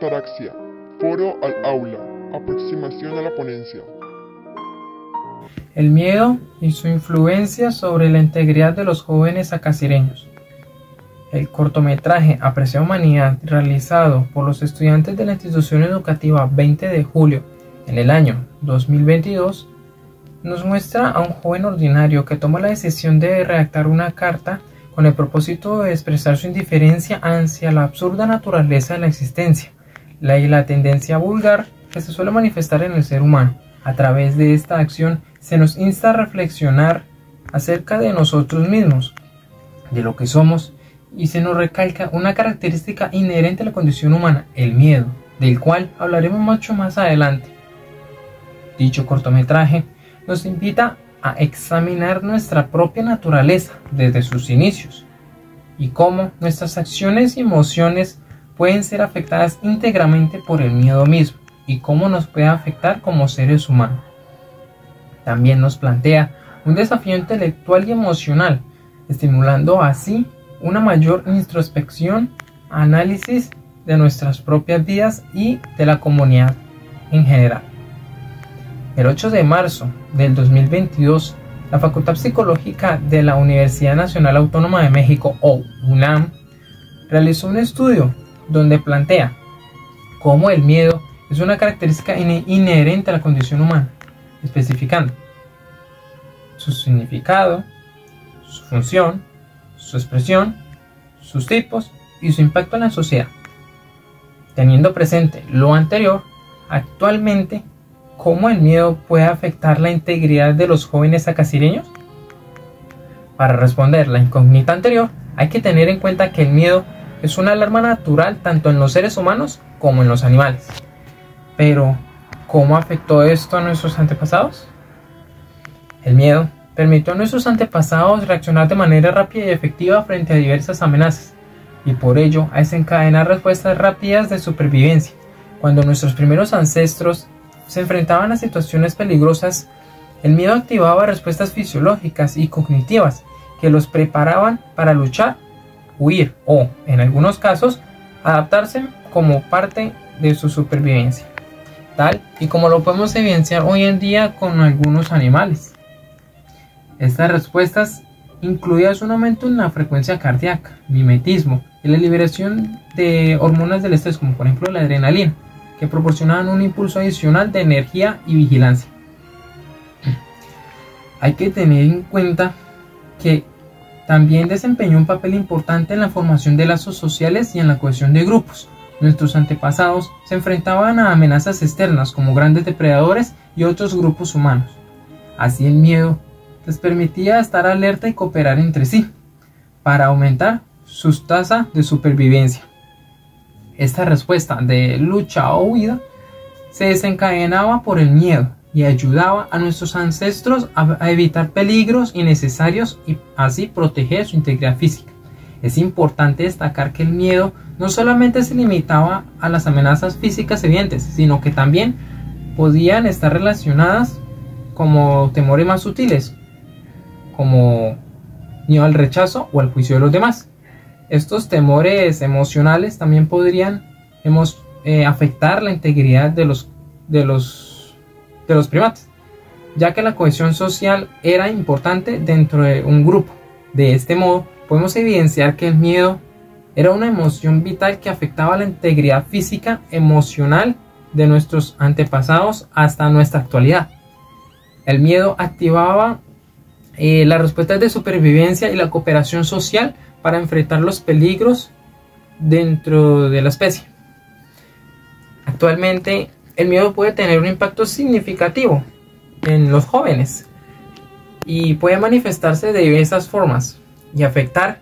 Taraxia, foro al aula, aproximación a la ponencia. El miedo y su influencia sobre la integridad de los jóvenes acasireños. El cortometraje Apreciada Humanidad, realizado por los estudiantes de la institución educativa 20 de julio en el año 2022, nos muestra a un joven ordinario que toma la decisión de redactar una carta con el propósito de expresar su indiferencia hacia la absurda naturaleza de la existencia y la tendencia vulgar que se suele manifestar en el ser humano. A través de esta acción se nos insta a reflexionar acerca de nosotros mismos, de lo que somos, y se nos recalca una característica inherente a la condición humana, el miedo, del cual hablaremos mucho más adelante. Dicho cortometraje nos invita a examinar nuestra propia naturaleza desde sus inicios y cómo nuestras acciones y emociones pueden ser afectadas íntegramente por el miedo mismo y cómo nos puede afectar como seres humanos. También nos plantea un desafío intelectual y emocional, estimulando así una mayor introspección, análisis de nuestras propias vidas y de la comunidad en general. El 8 de marzo del 2022, la Facultad Psicológica de la Universidad Nacional Autónoma de México, o UNAM, realizó un estudio donde plantea cómo el miedo es una característica inherente a la condición humana, especificando su significado, su función, su expresión, sus tipos y su impacto en la sociedad. Teniendo presente lo anterior, actualmente, ¿cómo el miedo puede afectar la integridad de los jóvenes acasireños? Para responder la incógnita anterior, hay que tener en cuenta que el miedo es una alarma natural tanto en los seres humanos como en los animales. Pero, ¿cómo afectó esto a nuestros antepasados? El miedo permitió a nuestros antepasados reaccionar de manera rápida y efectiva frente a diversas amenazas, y por ello a desencadenar respuestas rápidas de supervivencia. Cuando nuestros primeros ancestros se enfrentaban a situaciones peligrosas, el miedo activaba respuestas fisiológicas y cognitivas que los preparaban para luchar, huir o, en algunos casos, adaptarse como parte de su supervivencia, tal y como lo podemos evidenciar hoy en día con algunos animales. Estas respuestas incluían un aumento en la frecuencia cardíaca, mimetismo y la liberación de hormonas del estrés, como por ejemplo la adrenalina, que proporcionaban un impulso adicional de energía y vigilancia. Hay que tener en cuenta que también desempeñó un papel importante en la formación de lazos sociales y en la cohesión de grupos. Nuestros antepasados se enfrentaban a amenazas externas como grandes depredadores y otros grupos humanos. Así el miedo les permitía estar alerta y cooperar entre sí para aumentar su tasa de supervivencia. Esta respuesta de lucha o huida se desencadenaba por el miedo y ayudaba a nuestros ancestros a evitar peligros innecesarios y así proteger su integridad física. Es importante destacar que el miedo no solamente se limitaba a las amenazas físicas evidentes, sino que también podían estar relacionadas como temores más sutiles, como miedo al rechazo o al juicio de los demás. Estos temores emocionales también podrían afectar la integridad de los primates, ya que la cohesión social era importante dentro de un grupo. De este modo, podemos evidenciar que el miedo era una emoción vital que afectaba la integridad física, emocional de nuestros antepasados hasta nuestra actualidad. El miedo activaba las respuestas de supervivencia y la cooperación social para enfrentar los peligros dentro de la especie. Actualmente, el miedo puede tener un impacto significativo en los jóvenes y puede manifestarse de diversas formas y afectar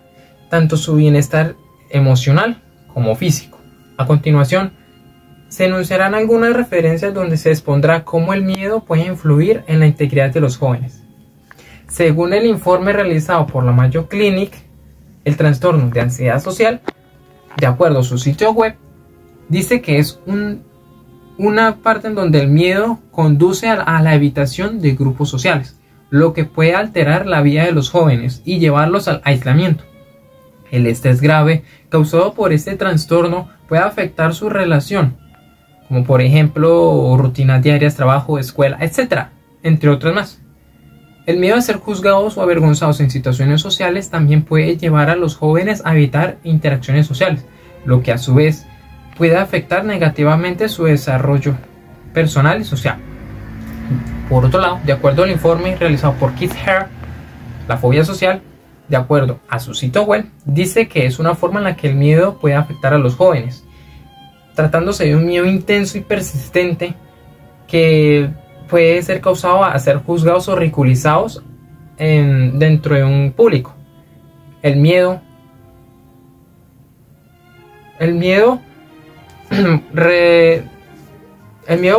tanto su bienestar emocional como físico. A continuación, se enunciarán algunas referencias donde se expondrá cómo el miedo puede influir en la integridad de los jóvenes. Según el informe realizado por la Mayo Clinic, el trastorno de ansiedad social, de acuerdo a su sitio web, dice que es una parte en donde el miedo conduce a la evitación de grupos sociales, lo que puede alterar la vida de los jóvenes y llevarlos al aislamiento. El estrés grave causado por este trastorno puede afectar su relación, como por ejemplo rutinas diarias, trabajo, escuela, etc., entre otras más. El miedo a ser juzgados o avergonzados en situaciones sociales también puede llevar a los jóvenes a evitar interacciones sociales, lo que a su vez puede afectar negativamente su desarrollo personal y social. Por otro lado, de acuerdo al informe realizado por Keith Hare, la fobia social, de acuerdo a su sitio web, dice que es una forma en la que el miedo puede afectar a los jóvenes, tratándose de un miedo intenso y persistente que puede ser causado a ser juzgados o ridiculizados dentro de un público. El miedo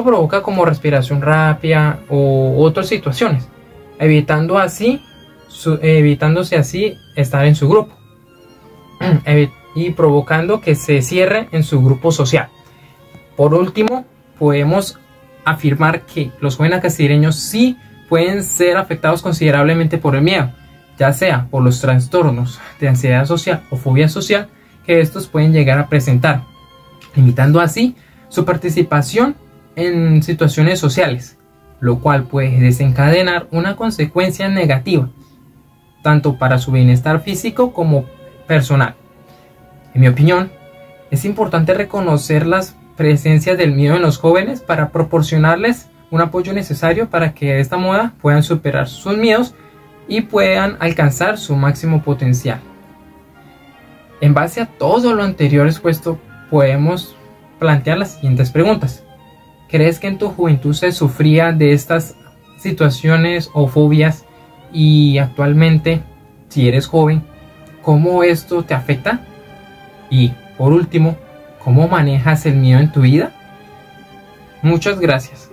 provoca como respiración rápida o otras situaciones, evitándose así estar en su grupo y provocando que se cierre en su grupo social. Por último, podemos afirmar que los jóvenes casireños sí pueden ser afectados considerablemente por el miedo, ya sea por los trastornos de ansiedad social o fobia social que estos pueden llegar a presentar, limitando así su participación en situaciones sociales, lo cual puede desencadenar una consecuencia negativa, tanto para su bienestar físico como personal. En mi opinión, es importante reconocer las presencias del miedo en los jóvenes para proporcionarles un apoyo necesario para que de esta moda puedan superar sus miedos y puedan alcanzar su máximo potencial. En base a todo lo anterior expuesto, podemos plantear las siguientes preguntas. ¿Crees que en tu juventud se sufría de estas situaciones o fobias? Y actualmente, si eres joven, ¿cómo esto te afecta? Y por último, ¿cómo manejas el miedo en tu vida? Muchas gracias.